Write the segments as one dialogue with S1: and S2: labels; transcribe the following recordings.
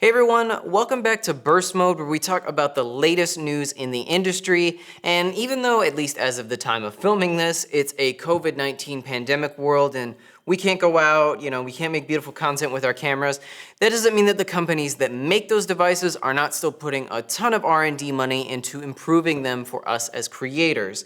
S1: Hey everyone, welcome back to Burst Mode, where we talk about the latest news in the industry. And even though, at least as of the time of filming this, it's a COVID-19 pandemic world and we can't go out, we can't make beautiful content with our cameras, that doesn't mean that the companies that make those devices are not still putting a ton of R&D money into improving them for us as creators.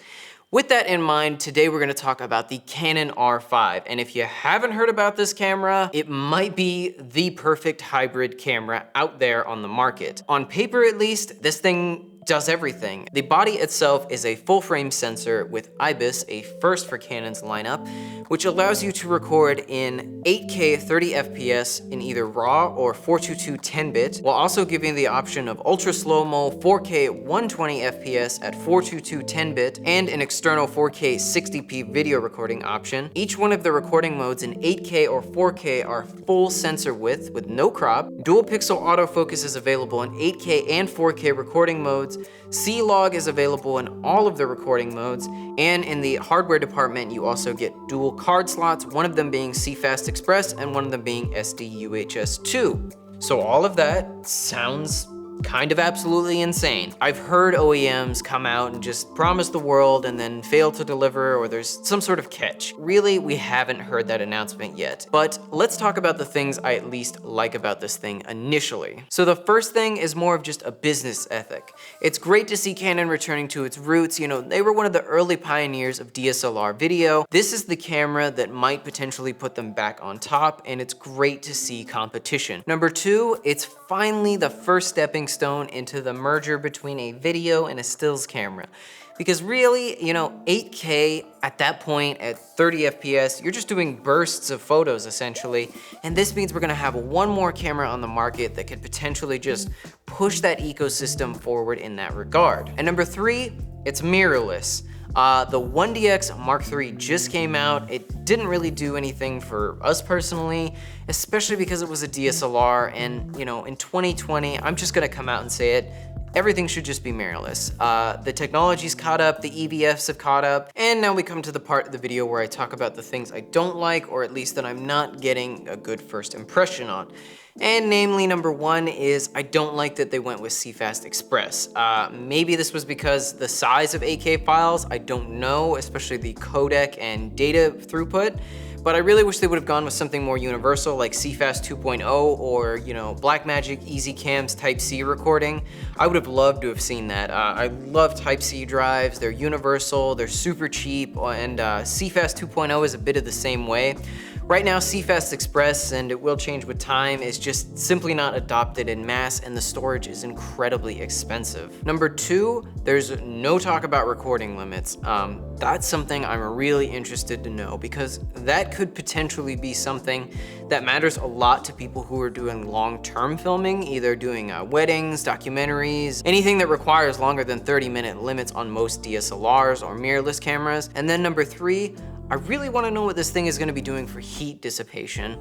S1: With that in mind, today we're going to talk about the Canon R5. And if you haven't heard about this camera, it might be the perfect hybrid camera out there on the market. On paper at least, this thing does everything. The body itself is a full frame sensor with IBIS, a first for Canon's lineup, which allows you to record in 8K 30 FPS in either RAW or 422 10-bit, while also giving the option of ultra slow-mo 4K 120 FPS at 422 10-bit and an external 4K 60p video recording option. Each one of the recording modes in 8K or 4K are full sensor width with no crop. Dual pixel autofocus is available in 8K and 4K recording modes. C-Log is available in all of the recording modes, and in the hardware department you also get dual card slots, one of them being CFast Express and one of them being SD UHS 2. So all of that sounds kind of absolutely insane. I've heard OEMs come out and just promise the world and then fail to deliver, or there's some sort of catch. Really, we haven't heard that announcement yet. But let's talk about the things I at least like about this thing initially. So the first thing is more of just a business ethic. It's great to see Canon returning to its roots. They were one of the early pioneers of DSLR video. This is the camera that might potentially put them back on top, and it's great to see competition. Number two, it's finally the first stepping stone into the merger between a video and a stills camera. Because really, 8K at that point at 30 FPS, you're just doing bursts of photos essentially. And this means we're gonna have one more camera on the market that could potentially just push that ecosystem forward in that regard. And number three, it's mirrorless. The 1DX Mark III just came out. It didn't really do anything for us personally, especially because it was a DSLR, and in 2020, I'm just gonna come out and say it, everything should just be mirrorless. The technology's caught up, the EVFs have caught up, and now we come to the part of the video where I talk about the things I don't like, or at least that I'm not getting a good first impression on. And namely, number one is I don't like that they went with CFast Express. Maybe this was because the size of 8K files, I don't know, especially the codec and data throughput. But I really wish they would have gone with something more universal like CFast 2.0 or, Blackmagic EasyCam's Type-C recording. I would have loved to have seen that. I love Type-C drives, they're universal, they're super cheap, and CFast 2.0 is a bit of the same way. Right now, CFast Express, and it will change with time, is just simply not adopted in mass, and the storage is incredibly expensive. Number two, there's no talk about recording limits. That's something I'm really interested to know, because that could potentially be something that matters a lot to people who are doing long-term filming, either doing weddings, documentaries, anything that requires longer than 30-minute limits on most DSLRs or mirrorless cameras. And then number three, I really want to know what this thing is going to be doing for heat dissipation.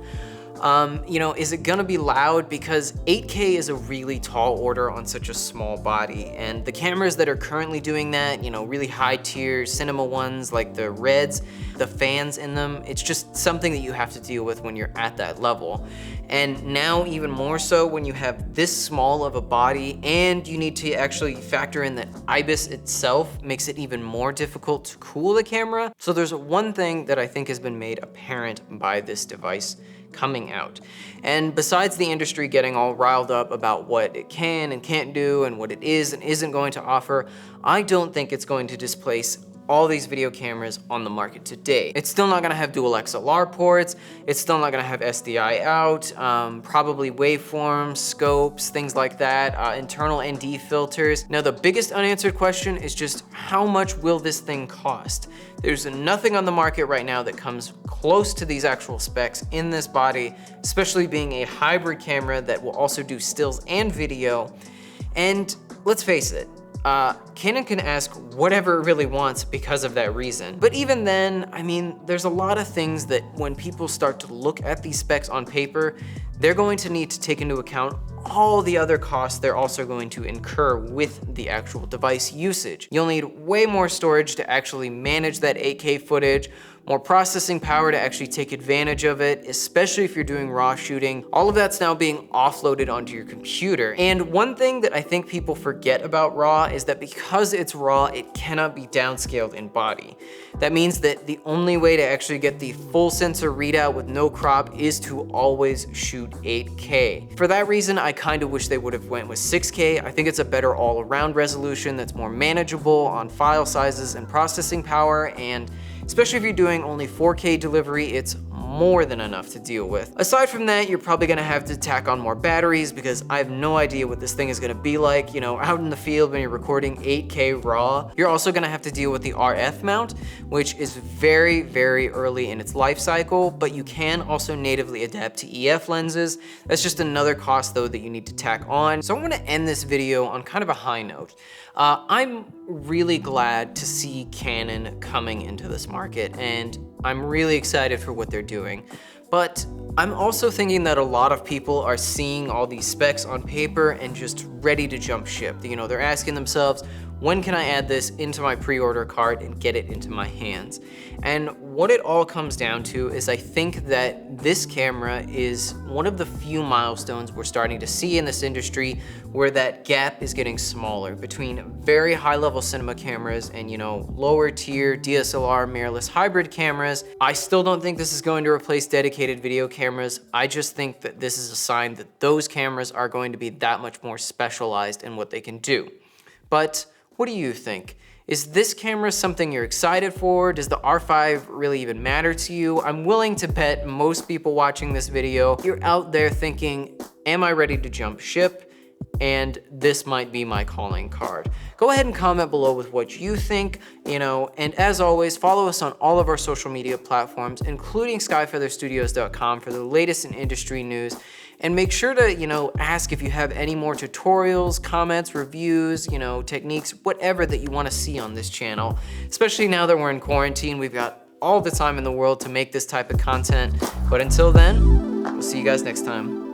S1: Is it gonna be loud? Because 8K is a really tall order on such a small body, and the cameras that are currently doing that, really high tier cinema ones like the Reds, the fans in them, it's just something that you have to deal with when you're at that level. And now even more so when you have this small of a body and you need to actually factor in that IBIS itself makes it even more difficult to cool the camera. So there's one thing that I think has been made apparent by this device coming out. And besides the industry getting all riled up about what it can and can't do and what it is and isn't going to offer, I don't think it's going to displace all these video cameras on the market today. It's still not gonna have dual XLR ports, it's still not gonna have SDI out, probably waveforms, scopes, things like that, internal ND filters. Now the biggest unanswered question is just how much will this thing cost? There's nothing on the market right now that comes close to these actual specs in this body, especially being a hybrid camera that will also do stills and video. And let's face it, Canon can ask whatever it really wants because of that reason. But even then, there's a lot of things that when people start to look at these specs on paper, they're going to need to take into account all the other costs they're also going to incur with the actual device usage. You'll need way more storage to actually manage that 8K footage, more processing power to actually take advantage of it, especially if you're doing raw shooting. All of that's now being offloaded onto your computer. And one thing that I think people forget about RAW is that because it's RAW, it cannot be downscaled in body. That means that the only way to actually get the full sensor readout with no crop is to always shoot 8K. For that reason, I kind of wish they would have went with 6K. I think it's a better all-around resolution that's more manageable on file sizes and processing power, and especially if you're doing only 4K delivery, it's more than enough to deal with. Aside from that, you're probably gonna have to tack on more batteries because I have no idea what this thing is gonna be like, you know, out in the field when you're recording 8K RAW. You're also gonna have to deal with the RF mount, which is very, very early in its life cycle, but you can also natively adapt to EF lenses. That's just another cost though that you need to tack on. So I wanna end this video on kind of a high note. I'm really glad to see Canon coming into this market, and I'm really excited for what they're doing. But I'm also thinking that a lot of people are seeing all these specs on paper and just ready to jump ship. You know, they're asking themselves, when can I add this into my pre-order cart and get it into my hands? And what it all comes down to is I think that this camera is one of the few milestones we're starting to see in this industry where that gap is getting smaller between very high-level cinema cameras and, you know, lower tier DSLR mirrorless hybrid cameras. I still don't think this is going to replace dedicated video cameras. I just think that this is a sign that those cameras are going to be that much more specialized in what they can do. But what do you think? Is this camera something you're excited for? Does the R5 really even matter to you? I'm willing to bet most people watching this video, you're out there thinking, am I ready to jump ship? And this might be my calling card. Go ahead and comment below with what you think, you know, and as always, follow us on all of our social media platforms, including skyfeatherstudios.com for the latest in industry news. And make sure to, you know, ask if you have any more tutorials, comments, reviews, you know, techniques, whatever that you want to see on this channel. Especially now that we're in quarantine, we've got all the time in the world to make this type of content. But until then, we'll see you guys next time.